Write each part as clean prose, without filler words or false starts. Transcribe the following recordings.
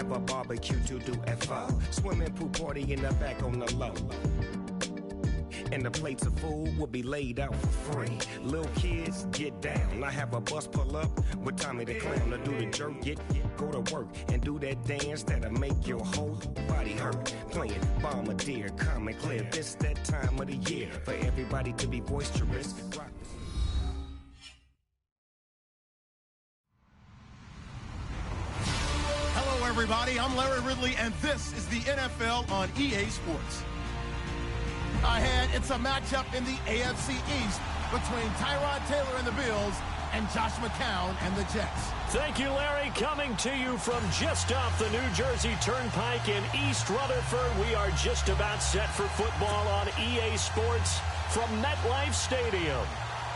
have a barbecue to do at 4. Swimming pool party in the back on the low. And the plates of food will be laid out for free. Little kids, get down. I have a bus pull up with Tommy the Clown to do the jerk. Go to work and do that dance that'll make your whole body hurt. Playing Bombardier, calm and clear. This that time of the year for everybody to be boisterous. Hello, everybody. I'm Larry Ridley, and this is the NFL on EA Sports. Ahead, it's a matchup in the AFC East between Tyrod Taylor and the Bills and Josh McCown and the Jets. Thank you, Larry. Coming to you from just off the New Jersey Turnpike in East Rutherford. We are just about set for football on EA Sports from MetLife Stadium.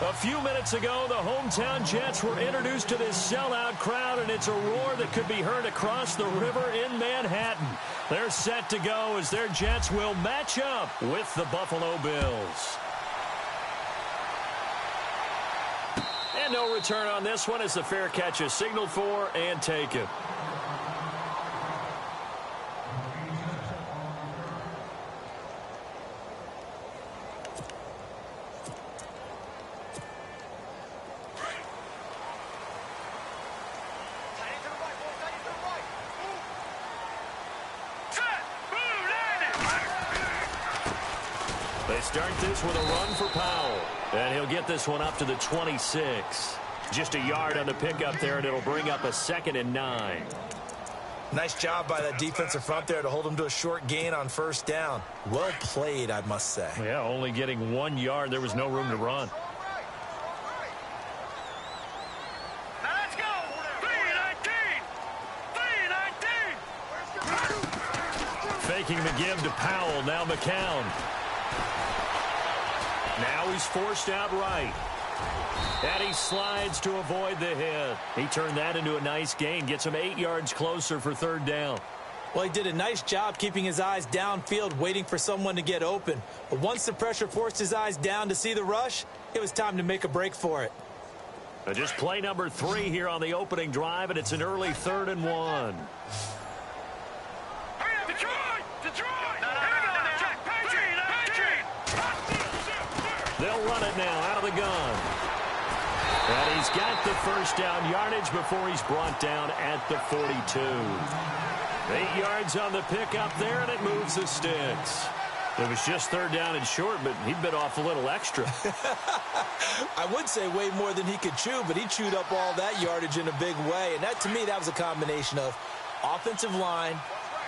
A few minutes ago, the hometown Jets were introduced to this sellout crowd, and it's a roar that could be heard across the river in Manhattan. They're set to go as their Jets will match up with the Buffalo Bills. And no return on this one as the fair catch is signaled for and taken. Start this with a run for Powell. And he'll get this one up to the 26. Just a yard on the pickup there, and it'll bring up a 2nd and 9. Nice job by that defensive front there to hold him to a short gain on first down. Well played, I must say. Yeah, only getting 1 yard. There was no room to run. Now let's go. V-19. Faking the give to Powell. Now McCown. Now he's forced out right. And he slides to avoid the hit. He turned that into a nice gain. Gets him 8 yards closer for 3rd down. Well, he did a nice job keeping his eyes downfield, waiting for someone to get open. But once the pressure forced his eyes down to see the rush, it was time to make a break for it. Just play number 3 here on the opening drive, and it's an early 3rd and 1. They'll run it now out of the gun. And he's got the first down yardage before he's brought down at the 42. 8 yards on the pickup there, and it moves the sticks. It was just 3rd down and short, but he bit off a little extra. I would say way more than he could chew, but he chewed up all that yardage in a big way. And that, to me, that was a combination of offensive line,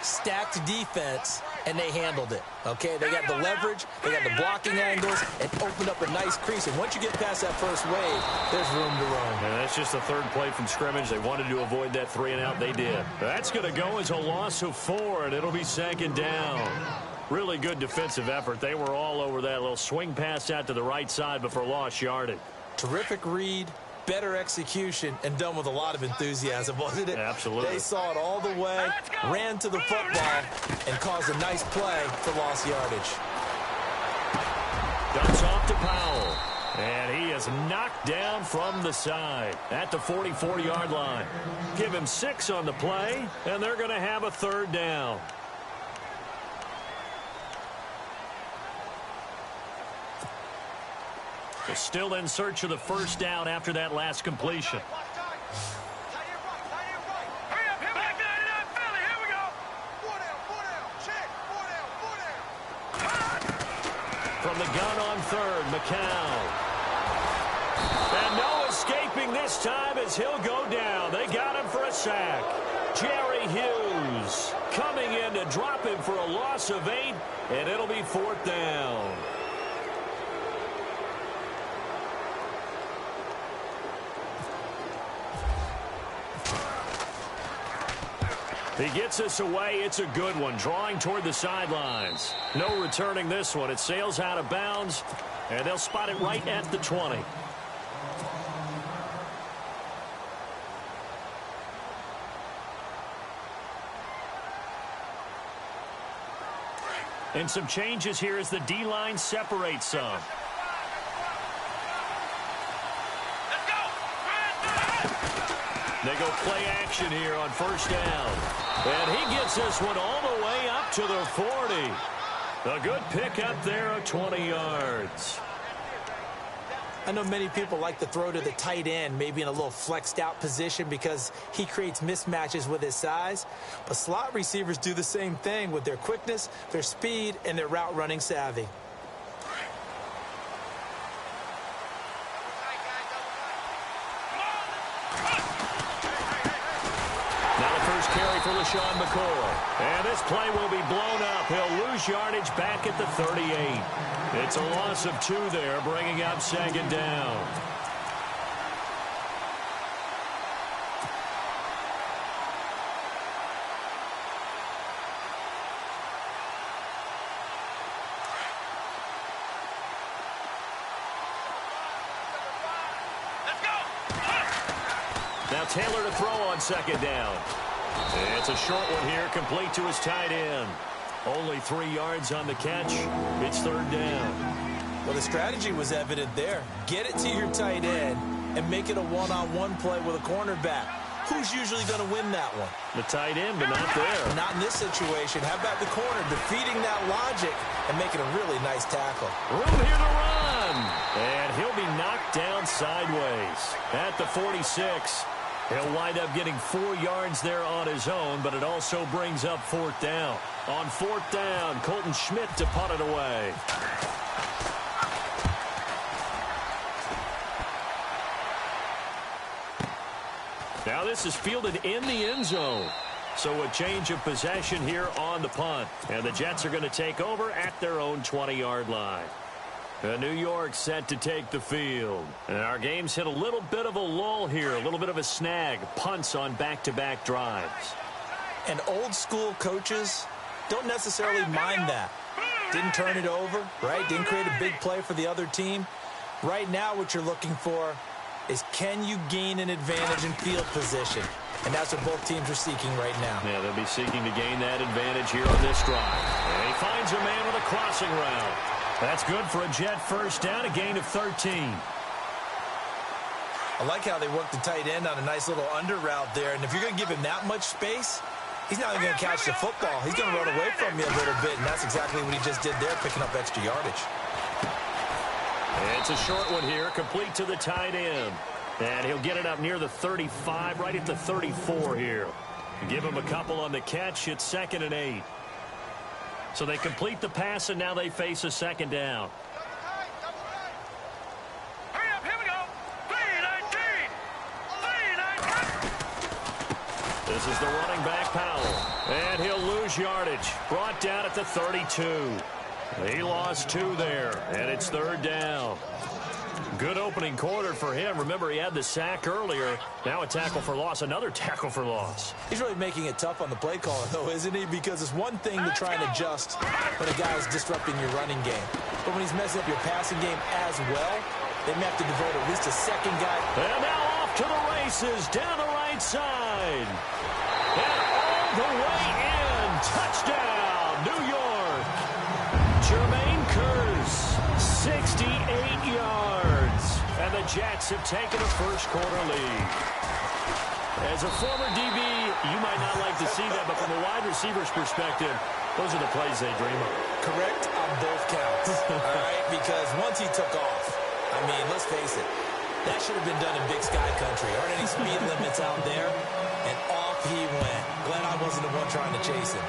stacked defense, and they handled it. Okay, they got the leverage, they got the blocking angles, and opened up a nice crease. And once you get past that first wave, there's room to roam. And that's just the 3rd play from scrimmage. They wanted to avoid that 3 and out. They did. That's going to go as a loss of 4, and it'll be 2nd down. Really good defensive effort. They were all over that little swing pass out to the right side before lost yardage. Terrific read, better execution, and done with a lot of enthusiasm, wasn't it? Absolutely. They saw it all the way, ran to the football, and caused a nice play for lost yardage. Dumps off to Powell. And he is knocked down from the side at the 44-yard line. Give him 6 on the play, and they're going to have a 3rd down. They're still in search of the first down after that last completion. From the gun on 3rd, McCown. And no escaping this time as he'll go down. They got him for a sack. Jerry Hughes coming in to drop him for a loss of 8, and it'll be 4th down. He gets us away. It's a good one, drawing toward the sidelines. No returning this one. It sails out of bounds, and they'll spot it right at the 20. And some changes here as the D-line separates some. They They go play action here on first down. And he gets this one all the way up to the 40. A good pickup there of 20 yards. I know many people like to throw to the tight end, maybe in a little flexed out position because he creates mismatches with his size. But slot receivers do the same thing with their quickness, their speed, and their route running savvy. Now the first carry for LaShawn McCoy. And this play will be blown up. He'll lose yardage back at the 38. It's a loss of 2 there, bringing up second down. Let's go. Now Taylor to throw on second down. It's a short one here, complete to his tight end. Only 3 yards on the catch. It's third down. Well, the strategy was evident there. Get it to your tight end and make it a one-on-one play with a cornerback. Who's usually going to win that one? The tight end, but not there. Not in this situation. How about the corner defeating that logic and making a really nice tackle? Room here to run. And he'll be knocked down sideways at the 46. He'll wind up getting 4 yards there on his own, but it also brings up fourth down. On fourth down, Colton Schmidt to punt it away. Now this is fielded in the end zone. So a change of possession here on the punt. And the Jets are going to take over at their own 20-yard line. New York set to take the field. And our game's hit a little bit of a lull here, a little bit of a snag. Punts on back-to-back drives. And old-school coaches don't necessarily mind that. Didn't turn it over, right? Didn't create a big play for the other team. Right now what you're looking for is can you gain an advantage in field position? And that's what both teams are seeking right now. Yeah, they'll be seeking to gain that advantage here on this drive. And he finds a man with a crossing route. That's good for a Jet first down, a gain of 13. I like how they work the tight end on a nice little under route there. And if you're going to give him that much space, he's not even going to catch the football. He's going to run away from you a little bit, and that's exactly what he just did there, picking up extra yardage. It's a short one here, complete to the tight end. And he'll get it up near the 35, right at the 34 here. Give him a couple on the catch. It's 2nd and 8. So they complete the pass, and now they face a second down. Hurry up, here we go. 3-19. 3-19. This is the running back, Powell. And he'll lose yardage. Brought down at the 32. He lost 2 there, and it's third down. Good opening quarter for him. Remember, he had the sack earlier. Now a tackle for loss, another tackle for loss. He's really making it tough on the play caller, though, isn't he? Because it's one thing to try and adjust when a guy is disrupting your running game. But when he's messing up your passing game as well, they may have to devote at least a second guy. And now off to the races, down the right side. And all the way in. Touchdown, New York. Jermaine Kearse, 68 yards. And the Jets have taken a first-quarter lead. As a former DB, you might not like to see that, but from a wide receiver's perspective, those are the plays they dream of. Correct on both counts, all right? Because once he took off, I mean, let's face it, that should have been done in Big Sky Country. Aren't any speed limits out there? And off he went. Glad I wasn't the one trying to chase him.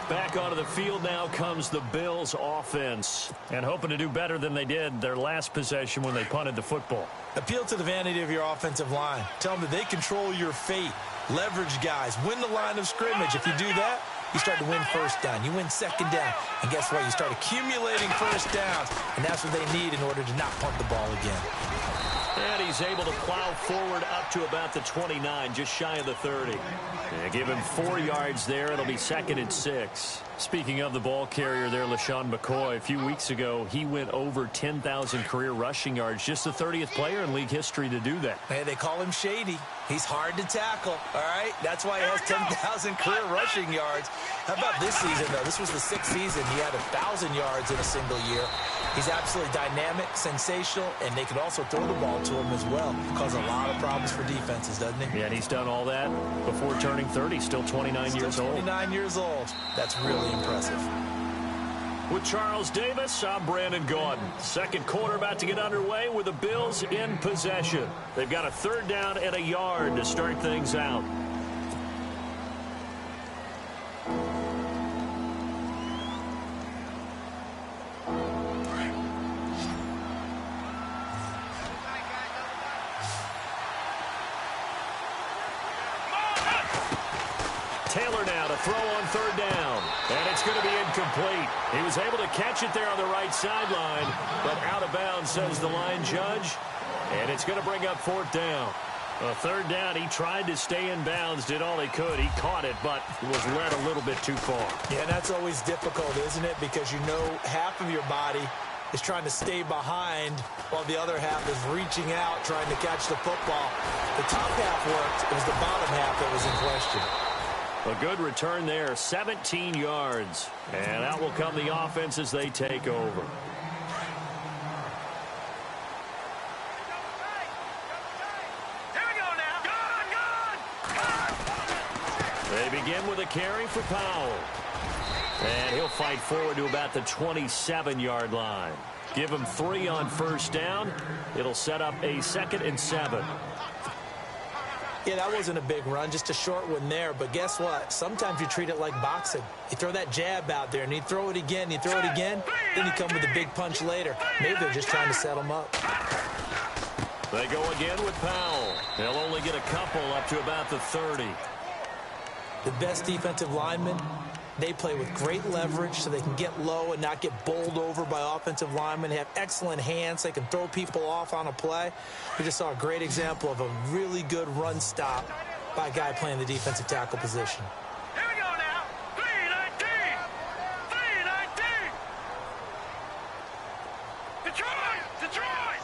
Back onto the field now comes the Bills offense. And hoping to do better than they did their last possession when they punted the football. Appeal to the vanity of your offensive line. Tell them that they control your fate. Leverage guys. Win the line of scrimmage. If you do that, you start to win first down. You win second down. And guess what? You start accumulating first downs. And that's what they need in order to not punt the ball again. And he's able to plow forward up to about the 29, just shy of the 30. And give him 4 yards there. It'll be 2nd and 6. Speaking of the ball carrier there, LaShawn McCoy, a few weeks ago, he went over 10,000 career rushing yards. Just the 30th player in league history to do that. Hey, they call him Shady. He's hard to tackle, all right? That's why he has 10,000 career rushing yards. How about this season, though? This was the 6th season. He had 1,000 yards in a single year. He's absolutely dynamic, sensational, and they could also throw the ball to him as well. Cause a lot of problems for defenses, doesn't he? Yeah, and he's done all that before turning 30. Still 29 years old. 29 years old. That's really impressive. With Charles Davis, I'm Brandon Gaudin. Second quarter about to get underway with the Bills in possession. They've got a 3rd down and a yard to start things out. Taylor now to throw on 3rd down. And it's going to be incomplete. He was able to catch it there on the right sideline, but out of bounds, says the line judge. And it's going to bring up 4th down. 3rd down, he tried to stay in bounds, did all he could. He caught it, but was led a little bit too far. Yeah, and that's always difficult, isn't it? Because you know half of your body is trying to stay behind while the other half is reaching out, trying to catch the football. The top half worked. It was the bottom half that was in question. A good return there, 17 yards. And out will come the offense as they take over. Here we go now. Good. They begin with a carry for Powell. And he'll fight forward to about the 27-yard line. Give him 3 on 1st down. It'll set up a 2nd and 7. Yeah, that wasn't a big run, just a short one there. But guess what? Sometimes you treat it like boxing. You throw that jab out there, and you throw it again, you throw it again, then you come with a big punch later. Maybe they're just trying to set him up. They go again with Powell. They'll only get a couple up to about the 30. The best defensive linemen, they play with great leverage so they can get low and not get bowled over by offensive linemen. They have excellent hands. They can throw people off on a play. We just saw a great example of a really good run stop by a guy playing the defensive tackle position. Here we go now. VIII. Detroit.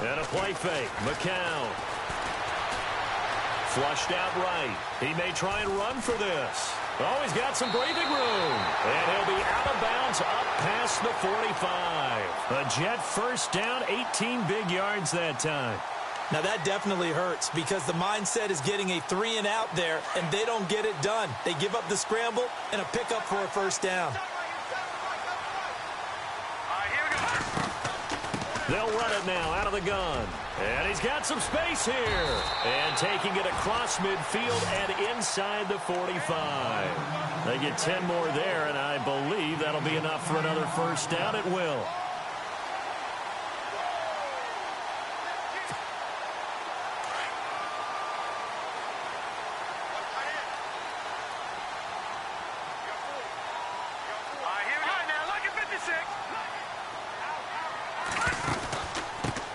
And a play fake. McCown. Flushed out right. He may try and run for this. Oh, he's got some breathing room. And he'll be out of bounds up past the 45. A Jet 1st down, 18 big yards that time. Now that definitely hurts because the mindset is getting a 3 and out there, and they don't get it done. They give up the scramble and a pickup for a 1st down. They'll run it now out of the gun. And he's got some space here. And taking it across midfield and inside the 45. They get 10 more there, and I believe that'll be enough for another 1st down. It will.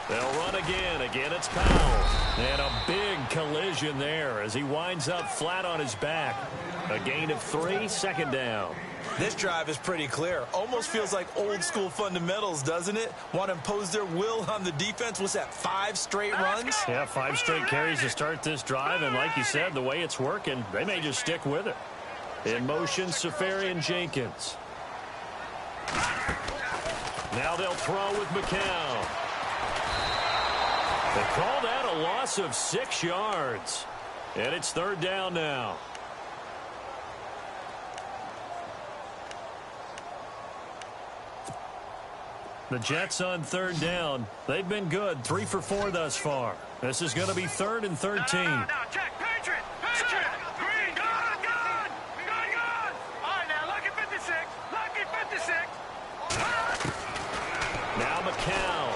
They'll run again. Again, it's Powell. And a big collision there as he winds up flat on his back. A gain of 3, 2nd down. This drive is pretty clear. Almost feels like old school fundamentals, doesn't it? Want to impose their will on the defense. What's that, 5 straight runs? Yeah, 5 straight carries to start this drive. And like you said, the way it's working, they may just stick with it. In motion, Safarian Jenkins. Now they'll throw with McCown. They call that a loss of 6 yards. And it's 3rd down now. The Jets on 3rd down. They've been good. 3 for 4 thus far. This is going to be 3rd and 13. Now, check. Patriot. Green. Gun. All right, now, lucky 56. Now McCown.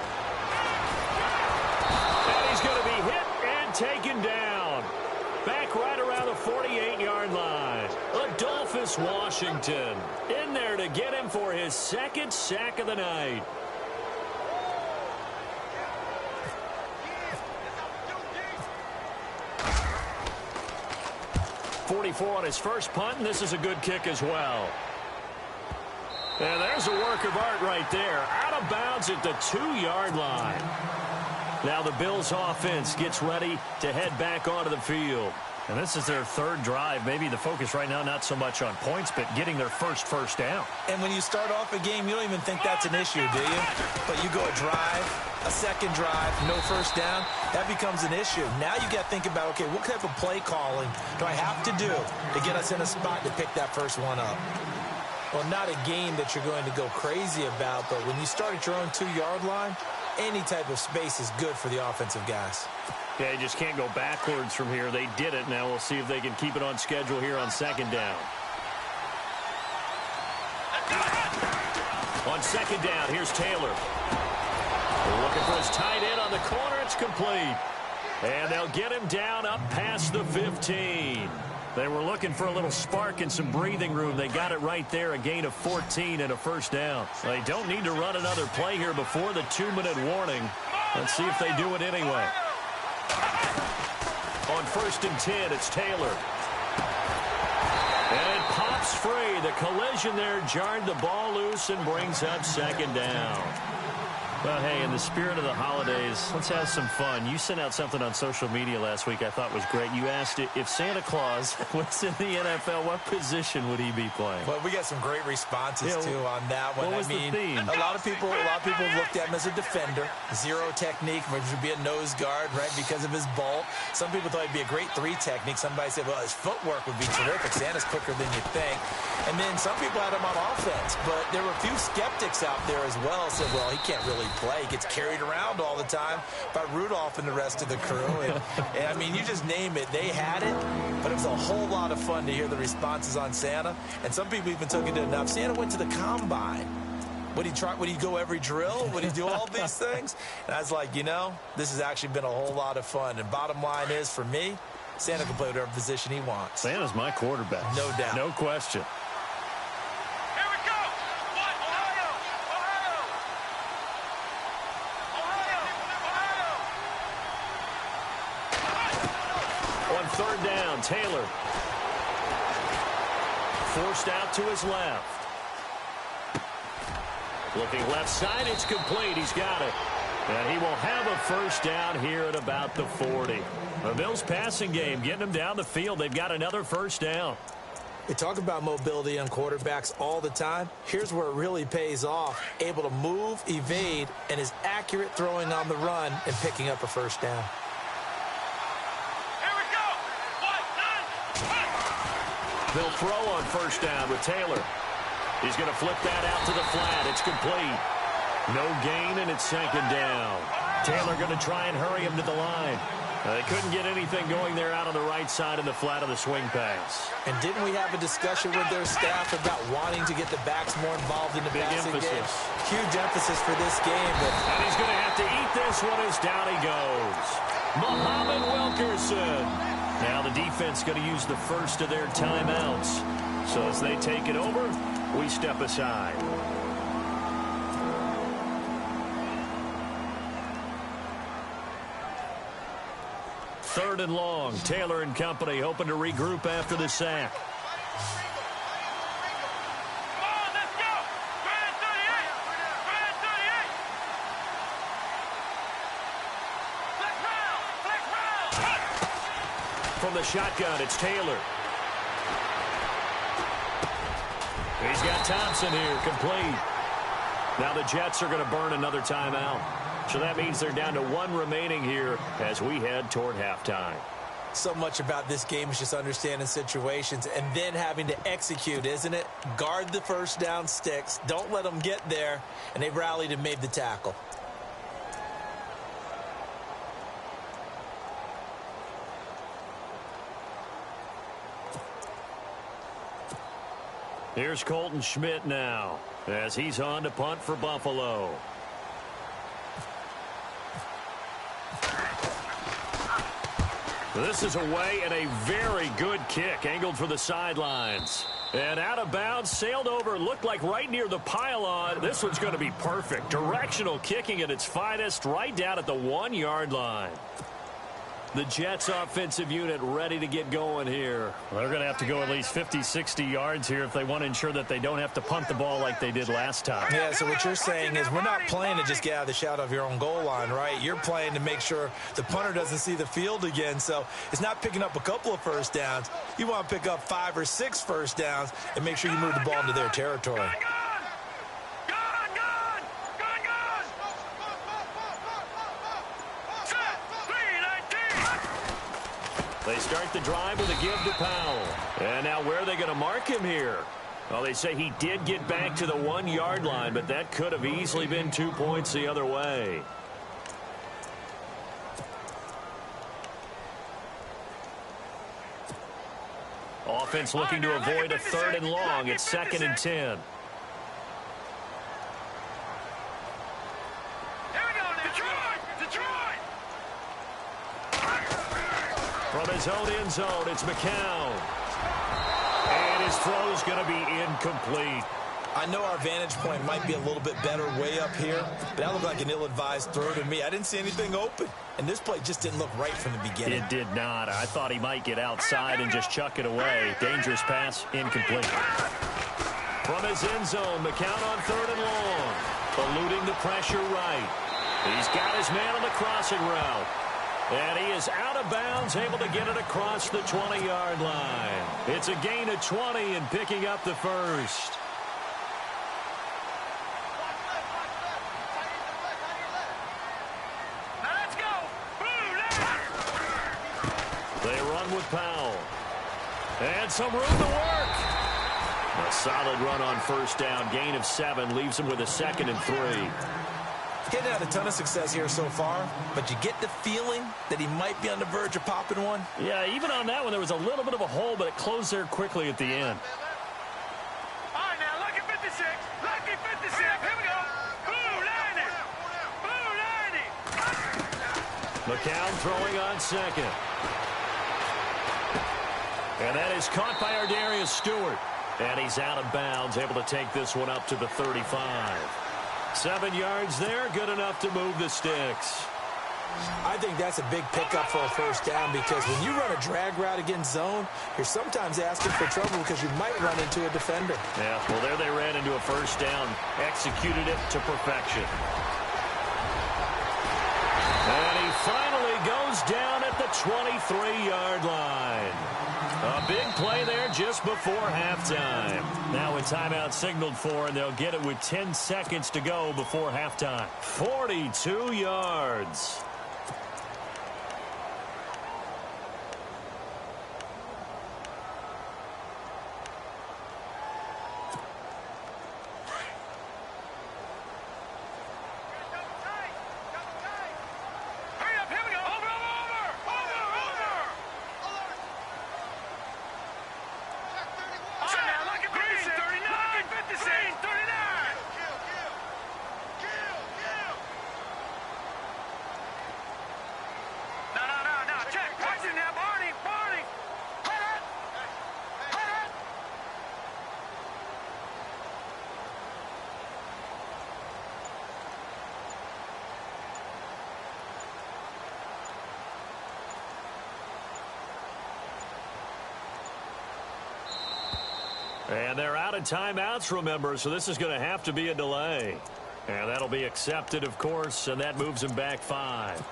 And he's going to be hit and taken down. Back right around the 48-yard line. Adolphus Washington in there to get him for his 2nd sack of the night. 44 on his first punt, and this is a good kick as well. And there's a work of art right there. Out of bounds at the 2-yard line. Now the Bills offense gets ready to head back onto the field. And this is their third drive. Maybe the focus right now not so much on points, but getting their first down. And when you start off a game, you don't even think that's an issue, do you? But you go a drive, a second drive, no first down, that becomes an issue. Now you got to think about, okay, what type of play calling do I have to do to get us in a spot to pick that first one up? Well, not a game that you're going to go crazy about, but when you start at your own 2-yard line, any type of space is good for the offensive guys. Yeah, you just can't go backwards from here. They did it. Now we'll see if they can keep it on schedule here on second down. On second down, here's Taylor. They're looking for his tight end on the corner. It's complete. And they'll get him down up past the 15. They were looking for a little spark and some breathing room. They got it right there, a gain of 14 and a first down. They don't need to run another play here before the 2-minute warning. Let's see if they do it anyway. On 1st and 10, it's Taylor. And it pops free. The collision there jarred the ball loose and brings up second down. Well, hey, in the spirit of the holidays, let's have some fun. You sent out something on social media last week I thought was great. You asked if Santa Claus was in the NFL, what position would he be playing? Well, we got some great responses, too, on that one. What was the theme? A lot of people looked at him as a defender. Zero technique, which would be a nose guard, right, because of his bulk. Some people thought he'd be a great 3 technique. Somebody said, well, his footwork would be terrific. Santa's quicker than you think. And then some people had him on offense, but there were a few skeptics out there as well. Said, well, he can't really play. He gets carried around all the time by Rudolph and the rest of the crew. And I mean, you just name it. They had it, but it was a whole lot of fun to hear the responses on Santa. And some people even took it enough. Santa went to the combine. Would he go every drill? Would he do all these things? And I was like, you know, this has actually been a whole lot of fun. And bottom line is, for me, Santa can play whatever position he wants. Santa's my quarterback. No doubt. No question. Third down, Taylor. Forced out to his left. Looking left side, it's complete. He's got it. And he will have a first down here at about the 40. The Bills passing game, getting them down the field. They've got another first down. We talk about mobility on quarterbacks all the time. Here's where it really pays off. Able to move, evade, and is accurate throwing on the run and picking up a first down. They'll throw on first down with Taylor. He's going to flip that out to the flat. It's complete. No gain, and it's second down. Taylor going to try and hurry him to the line. They couldn't get anything going there out on the right side of the flat of the swing pass. And didn't we have a discussion with their staff about wanting to get the backs more involved in the passing game? Huge emphasis for this game. And he's going to have to eat this one as down he goes. Muhammad Wilkerson. Now the defense going to use the first of their timeouts. So as they take it over, we step aside. Third and long. Taylor and company hoping to regroup after the sack. From the shotgun, it's Taylor. He's got Thompson here, complete. Now the Jets are going to burn another timeout. So that means they're down to 1 remaining here as we head toward halftime. So much about this game is just understanding situations and then having to execute, isn't it? Guard the first down sticks. Don't let them get there. And they rallied and made the tackle. Here's Colton Schmidt now as he's on to punt for Buffalo. This is away and a very good kick angled for the sidelines. And out of bounds, sailed over, looked like right near the pylon. This one's going to be perfect. Directional kicking at its finest right down at the 1-yard line. The Jets offensive unit ready to get going here. They're going to have to go at least 50, 60 yards here if they want to ensure that they don't have to punt the ball like they did last time. Yeah, so what you're saying is we're not playing to just get out of the shadow of your own goal line, right? You're playing to make sure the punter doesn't see the field again. So it's not picking up a couple of first downs. You want to pick up 5 or 6 first downs and make sure you move the ball into their territory. They start the drive with a give to Powell. And now where are they going to mark him here? Well, they say he did get back to the 1-yard line, but that could have easily been 2 points the other way. Offense looking to avoid a 3rd and long. It's 2nd and 10. From his own end zone, it's McCown. And his throw's going to be incomplete. I know our vantage point might be a little bit better way up here, but that looked like an ill-advised throw to me. I didn't see anything open, and this play just didn't look right from the beginning. It did not. I thought he might get outside and just chuck it away. Dangerous pass, incomplete. From his end zone, McCown on 3rd and long. Eluding the pressure right. He's got his man on the crossing route. And he is out of bounds, able to get it across the 20-yard line. It's a gain of 20 and picking up the first. Now let's go. They run with Powell. And some room to work. A solid run on first down. Gain of 7 leaves him with a 2nd and 3. Getting had a ton of success here so far, but you get the feeling that he might be on the verge of popping one. Yeah, even on that one, there was a little bit of a hole, but it closed there quickly at the end. All right, now, lucky 56. Lucky 56. Here we go. Blue 90. Blue 90. McCown throwing on 2nd. And that is caught by Ardarius Stewart. And he's out of bounds, able to take this one up to the 35. 7 yards there, good enough to move the sticks. I think that's a big pickup for a first down because when you run a drag route against zone, you're sometimes asking for trouble because you might run into a defender. Yeah, well, there they ran into a first down, executed it to perfection. And he finally goes down at the 23-yard line. A big play there just before halftime. Now a timeout signaled for, and they'll get it with 10 seconds to go before halftime. 42 yards. And they're out of timeouts, remember, so this is going to have to be a delay. And that'll be accepted, of course, and that moves them back 5.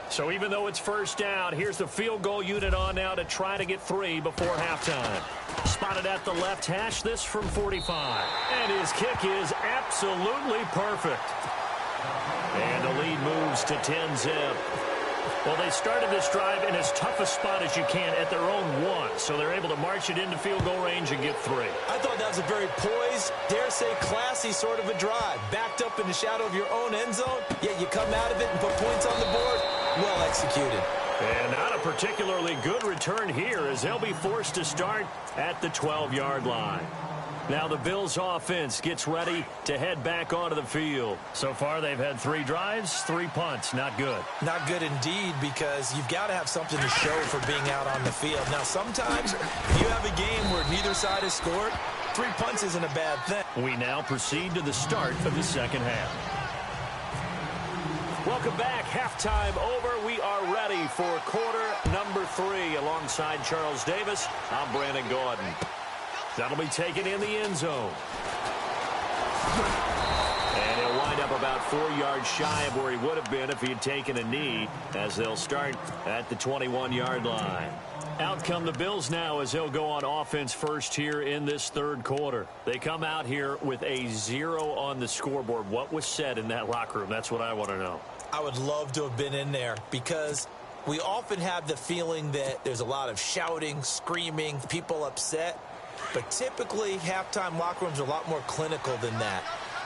So even though it's first down, here's the field goal unit on now to try to get 3 before halftime. Spotted at the left hash, this from 45. And his kick is absolutely perfect. And the lead moves to 10-zip. Well, they started this drive in as tough a spot as you can at their own 1, so they're able to march it into field goal range and get 3. I thought that was a very poised, dare say classy sort of a drive. Backed up in the shadow of your own end zone, yet you come out of it and put points on the board. Well executed. And not a particularly good return here as they'll be forced to start at the 12-yard line. Now the Bills offense gets ready to head back onto the field. So far they've had 3 drives, 3 punts. Not good. Not good indeed, because you've got to have something to show for being out on the field. Now sometimes if you have a game where neither side has scored, 3 punts isn't a bad thing. We now proceed to the start of the second half. Welcome back. Halftime over. We are ready for quarter number 3. Alongside Charles Davis, I'm Brandon Gordon. That'll be taken in the end zone. And he'll wind up about 4 yards shy of where he would have been if he had taken a knee, as they'll start at the 21-yard line. Out come the Bills now as they'll go on offense first here in this third quarter. They come out here with a 0 on the scoreboard. What was said in that locker room? That's what I want to know. I would love to have been in there because we often have the feeling that there's a lot of shouting, screaming, people upset. But typically, halftime locker rooms are a lot more clinical than that.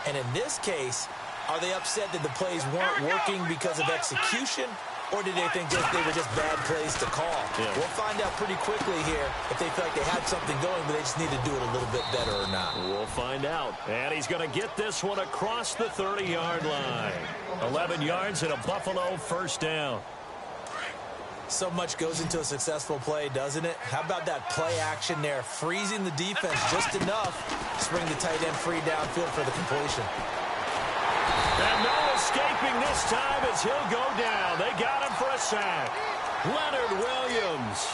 And in this case, are they upset that the plays weren't working because of execution? Or did they think that they were just bad plays to call? Yeah. We'll find out pretty quickly here if they feel like they had something going, but they just need to do it a little bit better or not. We'll find out. And he's going to get this one across the 30-yard line. 11 yards and a Buffalo first down. So much goes into a successful play, doesn't it? How about that play action there, freezing the defense just enough to bring the tight end free downfield for the completion. And no escaping this time as he'll go down. They got him for a sack. Leonard Williams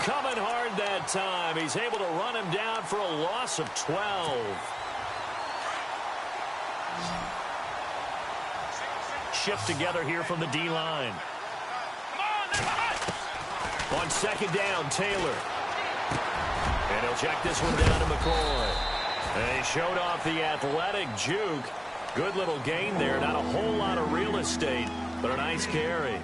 coming hard that time. He's able to run him down for a loss of 12. Shift together here from the D-line. On second down, Taylor. And he'll check this one down to McCoy. And he showed off the athletic juke. Good little gain there. Not a whole lot of real estate, but a nice carry.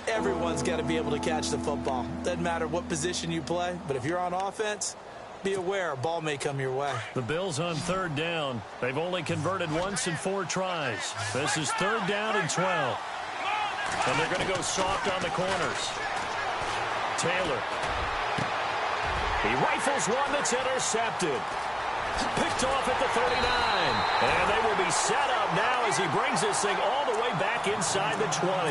Everyone's got to be able to catch the football. Doesn't matter what position you play, but if you're on offense, be aware a ball may come your way. The Bills on third down. They've only converted once in 4 tries. This is third down and 12. And they're going to go soft on the corners. Taylor. He rifles one that's intercepted. Picked off at the 39. And they will be set up now as he brings this thing all the way back inside the 20.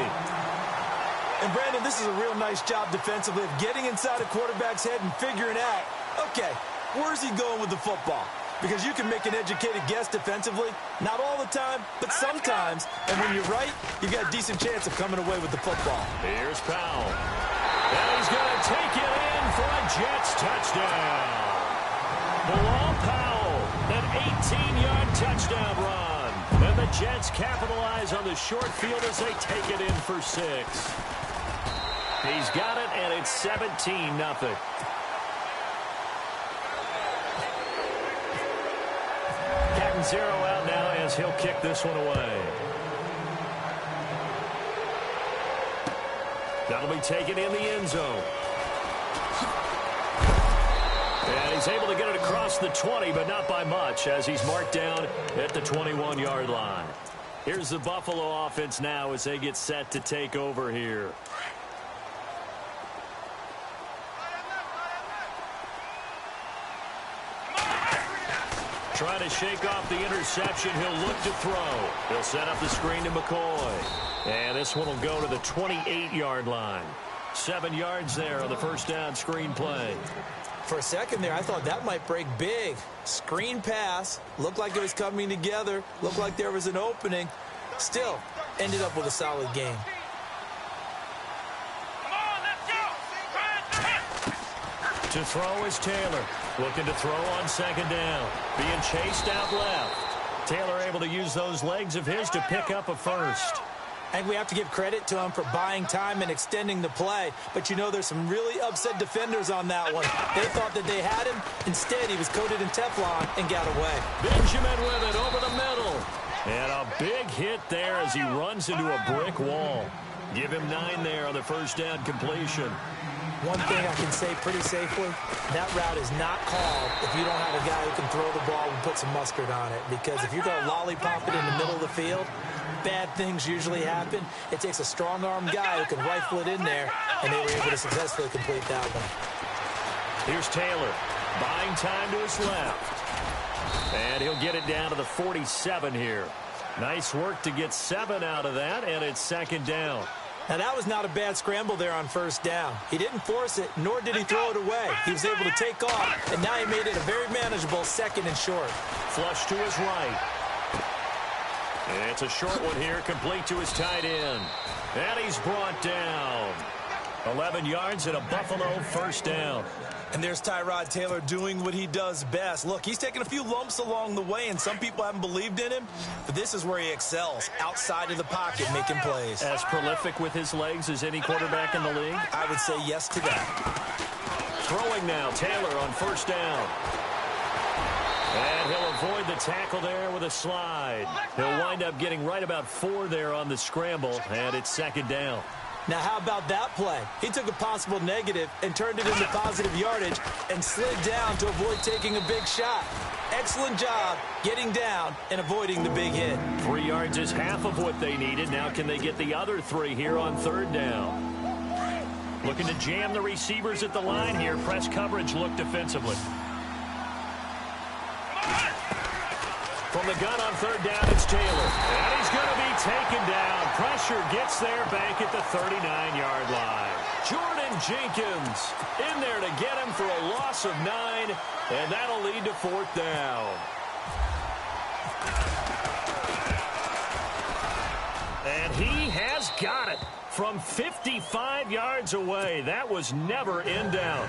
And, Brandon, this is a real nice job defensively of getting inside a quarterback's head and figuring out, okay, where's he going with the football? Because you can make an educated guess defensively. Not all the time, but sometimes. And when you're right, you've got a decent chance of coming away with the football. Here's Powell. And he's going to take it in for a Jets touchdown. Bilal Powell, an 18-yard touchdown run. And the Jets capitalize on the short field as they take it in for 6. He's got it, and it's 17-0. Captain Zero out now as he'll kick this one away. That'll be taken in the end zone. And he's able to get it across the 20, but not by much, as he's marked down at the 21-yard line. Here's the Buffalo offense now as they get set to take over here. Trying to shake off the interception. He'll look to throw. He'll set up the screen to McCoy. And this one will go to the 28-yard line. 7 yards there on the first down screen play. For a second there, I thought that might break big. Screen pass. Looked like it was coming together. Looked like there was an opening. Still, ended up with a solid game. To throw is Taylor. Looking to throw on second down. Being chased out left. Taylor able to use those legs of his to pick up a first. I think we have to give credit to him for buying time and extending the play. But, you know, there's some really upset defenders on that one. They thought that they had him. Instead, he was coated in Teflon and got away. Benjamin with it over the middle. And a big hit there as he runs into a brick wall. Give him 9 there on the first down completion. One thing I can say pretty safely, that route is not called if you don't have a guy who can throw the ball and put some mustard on it. Because if you're going to lollipop it in the middle of the field, bad things usually happen. It takes a strong-arm guy who can rifle it in there, and they were able to successfully complete that one. Here's Taylor, buying time to his left. And he'll get it down to the 47 here. Nice work to get 7 out of that, and it's second down. Now, that was not a bad scramble there on first down. He didn't force it, nor did he throw it away. He was able to take off, and now he made it a very manageable second and short. Flush to his right. It's a short one here, complete to his tight end. And he's brought down. 11 yards and a Buffalo first down. And there's Tyrod Taylor doing what he does best. Look, he's taken a few lumps along the way, and some people haven't believed in him. But this is where he excels, outside of the pocket, making plays. As prolific with his legs as any quarterback in the league? I would say yes to that. Throwing now, Taylor on first down. And he'll avoid the tackle there with a slide. He'll wind up getting right about 4 there on the scramble, and it's second down. Now, how about that play? He took a possible negative and turned it into positive yardage and slid down to avoid taking a big shot. Excellent job getting down and avoiding the big hit. 3 yards is half of what they needed. Now can they get the other 3 here on third down? Looking to jam the receivers at the line here. Press coverage look defensively. From the gun on third down, it's Taylor. And he's going to be taken down. Pressure gets there back at the 39-yard line. Jordan Jenkins in there to get him for a loss of 9, and that'll lead to fourth down. And he has got it from 55 yards away. That was never in doubt.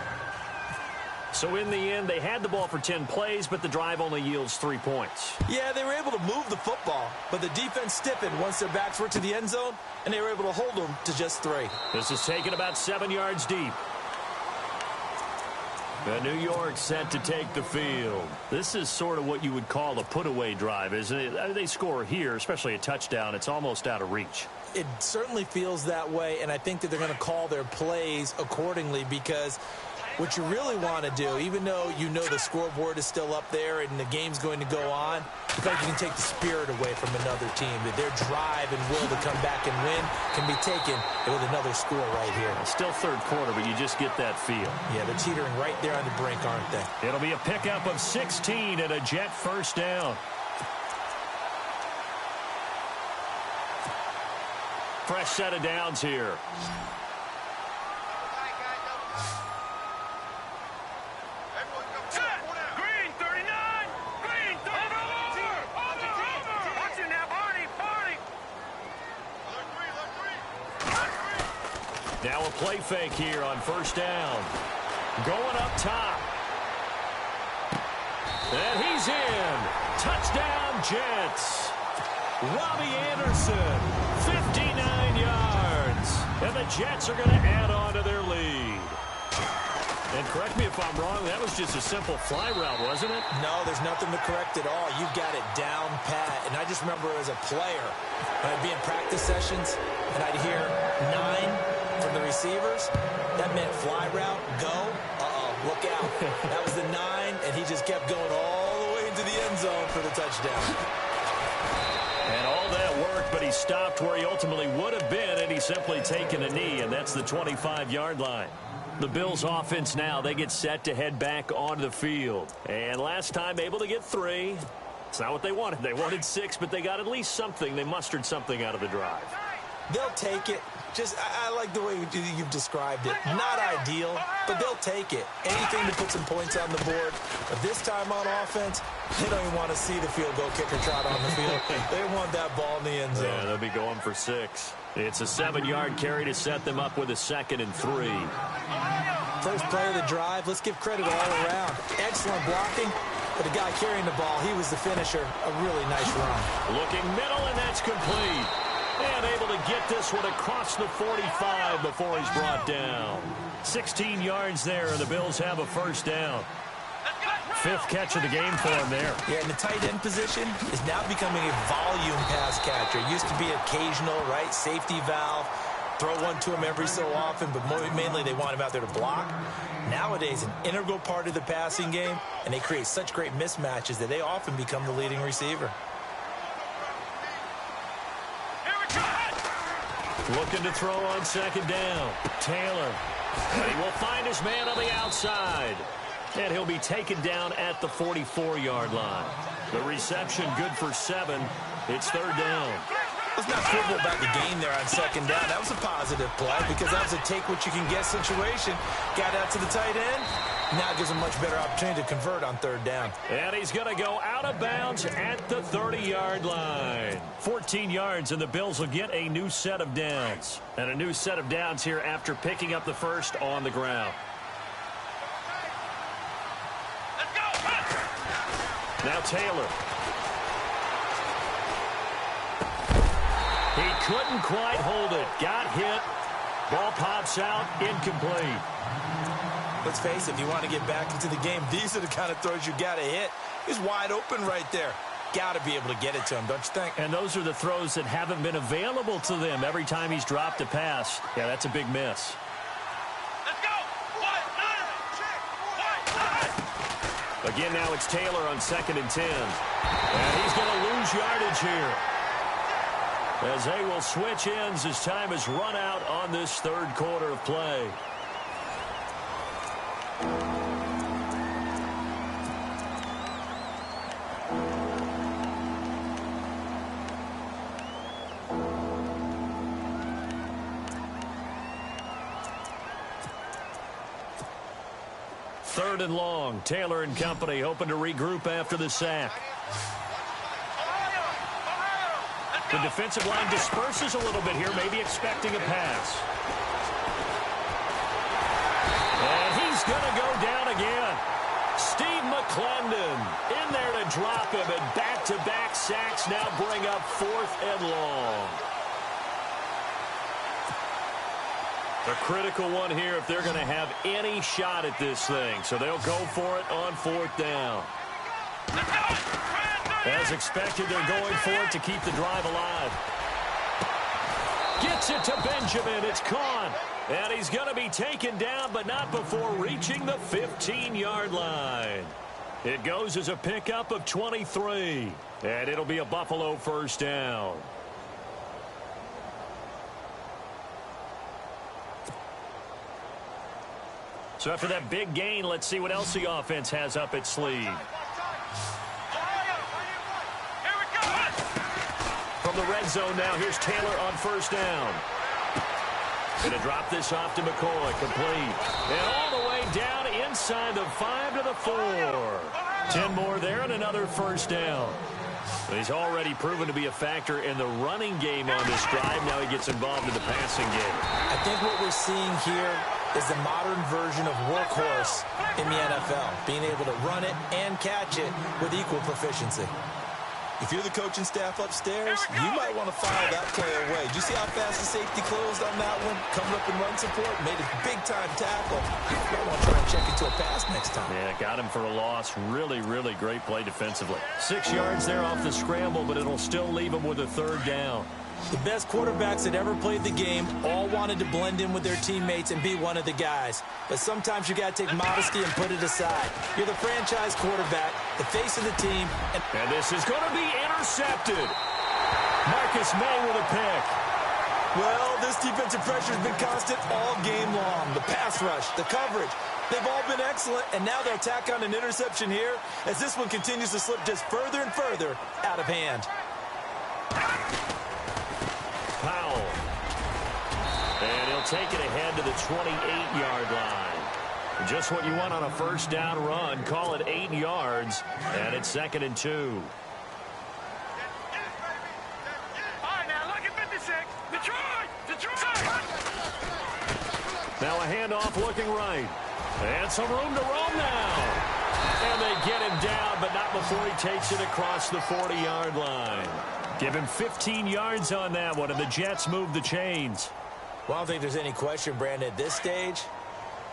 So in the end, they had the ball for 10 plays, but the drive only yields 3 points. Yeah, they were able to move the football, but the defense stiffened once their backs were to the end zone, and they were able to hold them to just 3. This is taken about 7 yards deep. The New York set to take the field. This is sort of what you would call a put-away drive, isn't it? They score here, especially a touchdown. It's almost out of reach. It certainly feels that way, and I think that they're going to call their plays accordingly because what you really want to do, even though you know the scoreboard is still up there and the game's going to go on, you think you can take the spirit away from another team. That their drive and will to come back and win can be taken with another score right here. Still third quarter, but you just get that feel. Yeah, they're teetering right there on the brink, aren't they? It'll be a pickup of 16 and a Jet first down. Fresh set of downs here. Now a play fake here on first down. Going up top. And he's in. Touchdown, Jets. Robbie Anderson, 59 yards. And the Jets are going to add on to their lead. And correct me if I'm wrong, that was just a simple fly route, wasn't it? No, there's nothing to correct at all. You've got it down pat. And I just remember as a player, when I'd be in practice sessions, and I'd hear 9 from the receivers, that meant fly route, go, look out. That was the 9, and he just kept going all the way into the end zone for the touchdown. And all that worked, but he stopped where he ultimately would have been, and he's simply taken a knee, and that's the 25-yard line. The Bills' offense now, they get set to head back onto the field. And last time able to get 3. It's not what they wanted. They wanted 6, but they got at least something. They mustered something out of the drive. They'll take it. I like the way you've described it. Not ideal, but they'll take it. Anything to put some points on the board. But this time on offense, they don't even want to see the field goal kicker trot on the field. They want that ball in the end zone. Yeah, they'll be going for 6. It's a 7-yard carry to set them up with a 2nd and 3. First play of the drive. Let's give credit all around. Excellent blocking. But the guy carrying the ball, he was the finisher. A really nice run. Looking middle, and that's complete. And able to get this one across the 45 before he's brought down. 16 yards there, and the Bills have a first down. 5th catch of the game for him there. Yeah, and the tight end position is now becoming a volume pass catcher. It used to be occasional, right? Safety valve. Throw one to him every so often, but mainly they want him out there to block. Nowadays, an integral part of the passing game, and they create such great mismatches that they often become the leading receiver. Looking to throw on 2nd down. Taylor. And he will find his man on the outside. And he'll be taken down at the 44-yard line. The reception good for 7. It's 3rd down. Let's not quibble about the game there on 2nd down. That was a positive play because that was a take-what-you-can-get situation. Got out to the tight end, Now it gives him a much better opportunity to convert on third down. And he's going to go out of bounds at the 30-yard line. 14 yards, and the Bills will get a new set of downs. And a new set of downs here after picking up the first on the ground. Now Taylor. He couldn't quite hold it. Got hit. Ball pops out. Incomplete. Let's face it, if you want to get back into the game, these are the kind of throws you got to hit. He's wide open right there. Got to be able to get it to him, don't you think? And those are the throws that haven't been available to them every time he's dropped a pass. Yeah, that's a big miss. Let's go. Again, now it's Taylor on 2nd and 10. And he's going to lose yardage here, as they will switch ends as time is run out on this third quarter of play. Third and long. Taylor and company hoping to regroup after the sack. The defensive line disperses a little bit here, maybe expecting a pass. And he's going to go down again. Steve McClendon in there to drop him, and back-to-back sacks now bring up 4th and long. A critical one here if they're going to have any shot at this thing. So they'll go for it on 4th down. As expected, they're going for it to keep the drive alive. Gets it to Benjamin. It's caught. And he's going to be taken down, but not before reaching the 15-yard line. It goes as a pickup of 23. And it'll be a Buffalo first down. So after that big gain, let's see what else the offense has up its sleeve. From the red zone now, here's Taylor on first down. Going to drop this off to McCoy, complete. And all the way down inside the 5 to the 4. 10 more there and another first down. He's already proven to be a factor in the running game on this drive. Now he gets involved in the passing game. I think what we're seeing here is the modern version of workhorse in the NFL, being able to run it and catch it with equal proficiency. If you're the coaching staff upstairs, you might want to file that play away. Did you see how fast the safety closed on that one? Coming up in run support, made a big-time tackle. You might want to try and check into a pass next time. Yeah, got him for a loss. Really, really great play defensively. 6 yards there off the scramble, but it'll still leave him with a third down. The best quarterbacks that ever played the game all wanted to blend in with their teammates and be one of the guys. But sometimes you got to take modesty and put it aside. You're the franchise quarterback, the face of the team. And this is going to be intercepted. Marcus May with a pick. Well, this defensive pressure has been constant all game long. The pass rush, the coverage, they've all been excellent. And now they'll tack on an interception here as this one continues to slip just further and further out of hand. Powell. And he'll take it ahead to the 28-yard line. Just what you want on a first down run. Call it 8 yards, and it's 2nd and 2. All right, now look at 56. Detroit! Now a handoff looking right. And some room to roam now. And they get him down, but not before he takes it across the 40-yard line. Give him 15 yards on that one, and the Jets move the chains. Well, I don't think there's any question, Brandon, at this stage.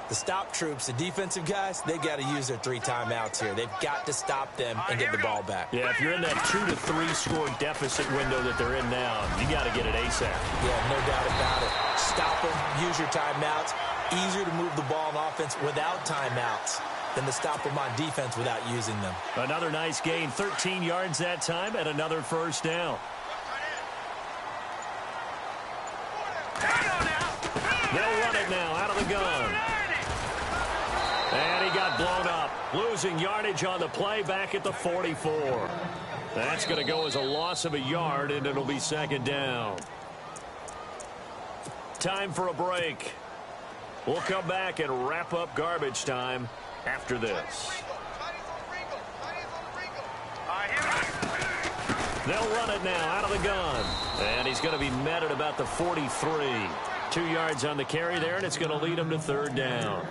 The stop troops, the defensive guys, they got to use their 3 timeouts here. They've got to stop them and get the ball back. Yeah, if you're in that 2 to 3 score deficit window that they're in now, you got to get it ASAP. Yeah, no doubt about it. Stop them, use your timeouts. Easier to move the ball on offense without timeouts than to stop them on defense without using them. Another nice gain, 13 yards that time, and another first down. They'll run it now out of the gun. And he got blown up. Losing yardage on the play back at the 44. That's going to go as a loss of a yard, and it'll be 2nd down. Time for a break. We'll come back and wrap up garbage time after this. They'll run it now out of the gun. And he's going to be met at about the 43. 2 yards on the carry there, and it's going to lead him to third down.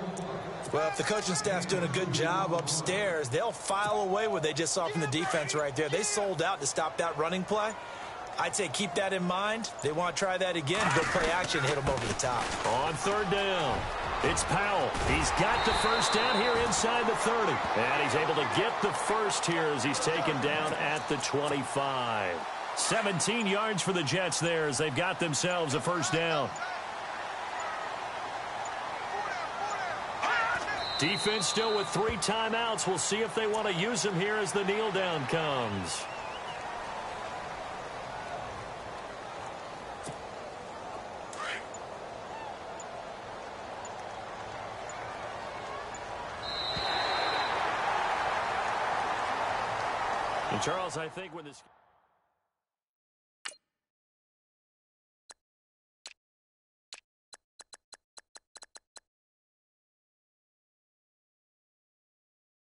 Well, if the coaching staff's doing a good job upstairs, they'll file away what they just saw from the defense right there. They sold out to stop that running play. I'd say keep that in mind. They want to try that again. Go play action, hit them over the top. On third down, it's Powell. He's got the first down here inside the 30. And he's able to get the first here as he's taken down at the 25. 17 yards for the Jets there as they've got themselves a first down. Defense still with 3 timeouts. We'll see if they want to use them here as the kneel down comes. And Charles, I think when this